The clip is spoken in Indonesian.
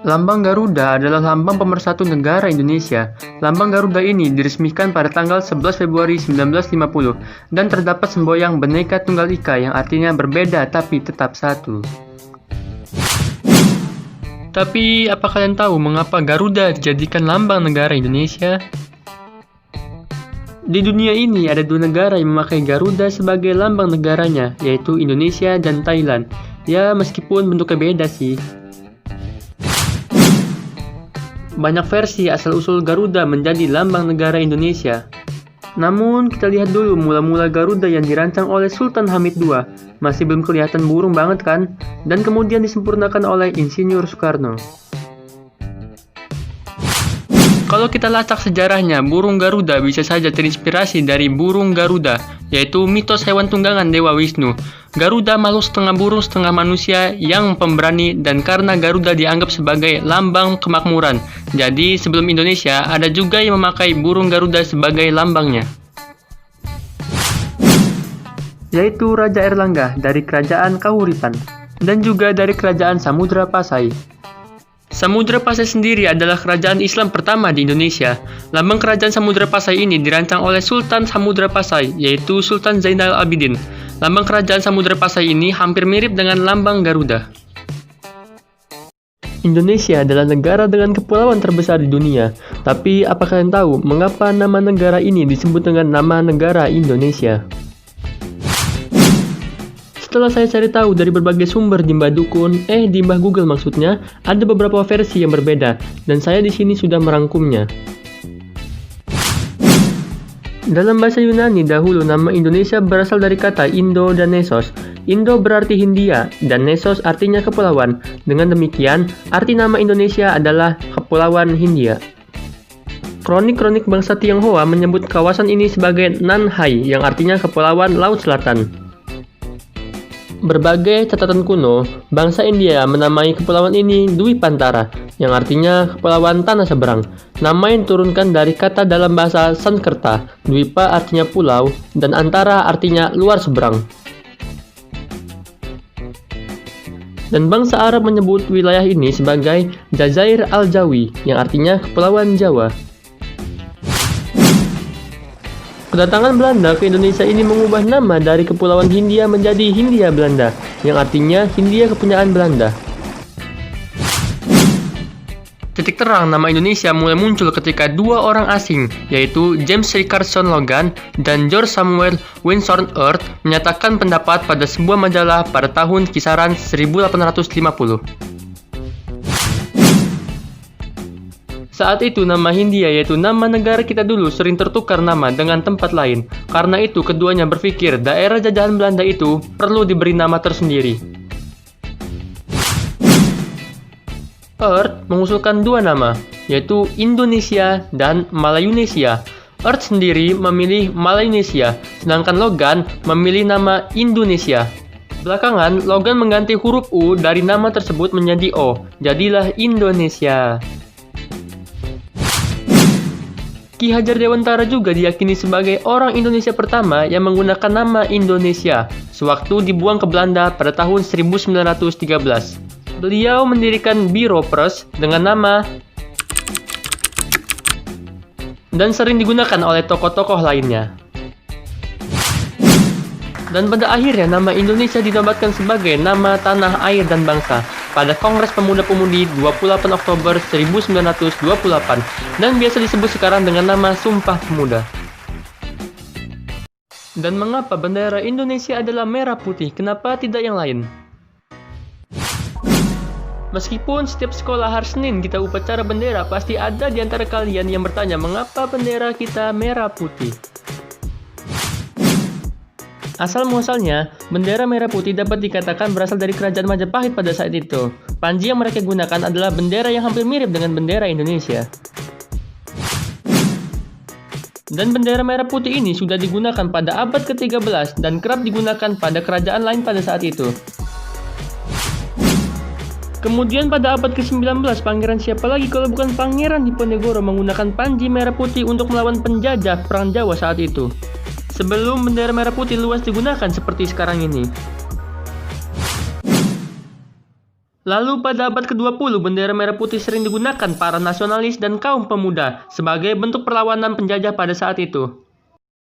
Lambang Garuda adalah lambang pemersatu negara Indonesia. Lambang Garuda ini diresmikan pada tanggal 11 Februari 1950 dan terdapat semboyan Bhinneka Tunggal Ika yang artinya berbeda tapi tetap satu. Tapi, apa kalian tahu mengapa Garuda dijadikan lambang negara Indonesia? Di dunia ini ada dua negara yang memakai Garuda sebagai lambang negaranya, yaitu Indonesia dan Thailand. Ya, meskipun bentuknya beda sih. Banyak versi asal-usul Garuda menjadi lambang negara Indonesia. Namun, kita lihat dulu mula-mula Garuda yang dirancang oleh Sultan Hamid II. Masih belum kelihatan burung banget kan? Dan kemudian disempurnakan oleh Insinyur Soekarno. Kalau kita lacak sejarahnya, burung Garuda bisa saja terinspirasi dari burung Garuda, yaitu mitos hewan tunggangan Dewa Wisnu. Garuda makhluk setengah burung setengah manusia yang pemberani, dan karena Garuda dianggap sebagai lambang kemakmuran. Jadi sebelum Indonesia, ada juga yang memakai burung Garuda sebagai lambangnya, yaitu Raja Erlangga dari Kerajaan Kahuripan, dan juga dari Kerajaan Samudra Pasai. Samudra Pasai sendiri adalah kerajaan Islam pertama di Indonesia. Lambang kerajaan Samudra Pasai ini dirancang oleh Sultan Samudra Pasai, yaitu Sultan Zainal Abidin. Lambang kerajaan Samudra Pasai ini hampir mirip dengan lambang Garuda. Indonesia adalah negara dengan kepulauan terbesar di dunia. Tapi, apa kalian tahu mengapa nama negara ini disebut dengan nama negara Indonesia? Setelah saya cari tahu dari berbagai sumber di Mbah Dukun, di Mbah Google maksudnya, ada beberapa versi yang berbeda, dan saya di sini sudah merangkumnya. Dalam bahasa Yunani dahulu, nama Indonesia berasal dari kata Indo dan Nesos. Indo berarti Hindia, dan Nesos artinya kepulauan. Dengan demikian, arti nama Indonesia adalah Kepulauan Hindia. Kronik-kronik bangsa Tionghoa menyebut kawasan ini sebagai Nanhai, yang artinya Kepulauan Laut Selatan. Berbagai catatan kuno, bangsa India menamai kepulauan ini Dwipantara, yang artinya kepulauan tanah seberang. Nama yang diturunkan dari kata dalam bahasa Sanskerta, Dwipa artinya pulau, dan Antara artinya luar seberang. Dan bangsa Arab menyebut wilayah ini sebagai Jazair Al-Jawi, yang artinya kepulauan Jawa. Kedatangan Belanda ke Indonesia ini mengubah nama dari Kepulauan Hindia menjadi Hindia Belanda, yang artinya Hindia kepunyaan Belanda. Titik terang nama Indonesia mulai muncul ketika dua orang asing, yaitu James Richardson Logan dan George Samuel Windsor Earp menyatakan pendapat pada sebuah majalah pada tahun kisaran 1850. Saat itu nama Hindia, yaitu nama negara kita dulu, sering tertukar nama dengan tempat lain. Karena itu keduanya berpikir daerah jajahan Belanda itu perlu diberi nama tersendiri. Earp mengusulkan dua nama, yaitu Indonesia dan Malayunesia. Earp sendiri memilih Malayunesia, sedangkan Logan memilih nama Indonesia. Belakangan, Logan mengganti huruf U dari nama tersebut menjadi O, jadilah Indonesia. Ki Hajar Dewantara juga diyakini sebagai orang Indonesia pertama yang menggunakan nama Indonesia sewaktu dibuang ke Belanda pada tahun 1913. Beliau mendirikan Biro Press dengan nama dan sering digunakan oleh tokoh-tokoh lainnya. Dan pada akhirnya nama Indonesia dinobatkan sebagai nama tanah air dan bangsa pada Kongres Pemuda-Pemudi 28 Oktober 1928 dan biasa disebut sekarang dengan nama Sumpah Pemuda. Dan mengapa bendera Indonesia adalah merah putih, kenapa tidak yang lain? Meskipun setiap sekolah hari Senin kita upacara bendera, pasti ada di antara kalian yang bertanya mengapa bendera kita merah putih. Asal-muasalnya, bendera merah putih dapat dikatakan berasal dari kerajaan Majapahit pada saat itu. Panji yang mereka gunakan adalah bendera yang hampir mirip dengan bendera Indonesia. Dan bendera merah putih ini sudah digunakan pada abad ke-13 dan kerap digunakan pada kerajaan lain pada saat itu. Kemudian pada abad ke-19, pangeran siapa lagi kalau bukan Pangeran Diponegoro menggunakan panji merah putih untuk melawan penjajah Perang Jawa saat itu. Sebelum bendera merah putih luas digunakan seperti sekarang ini. Lalu pada abad ke-20, bendera merah putih sering digunakan para nasionalis dan kaum pemuda sebagai bentuk perlawanan penjajah pada saat itu.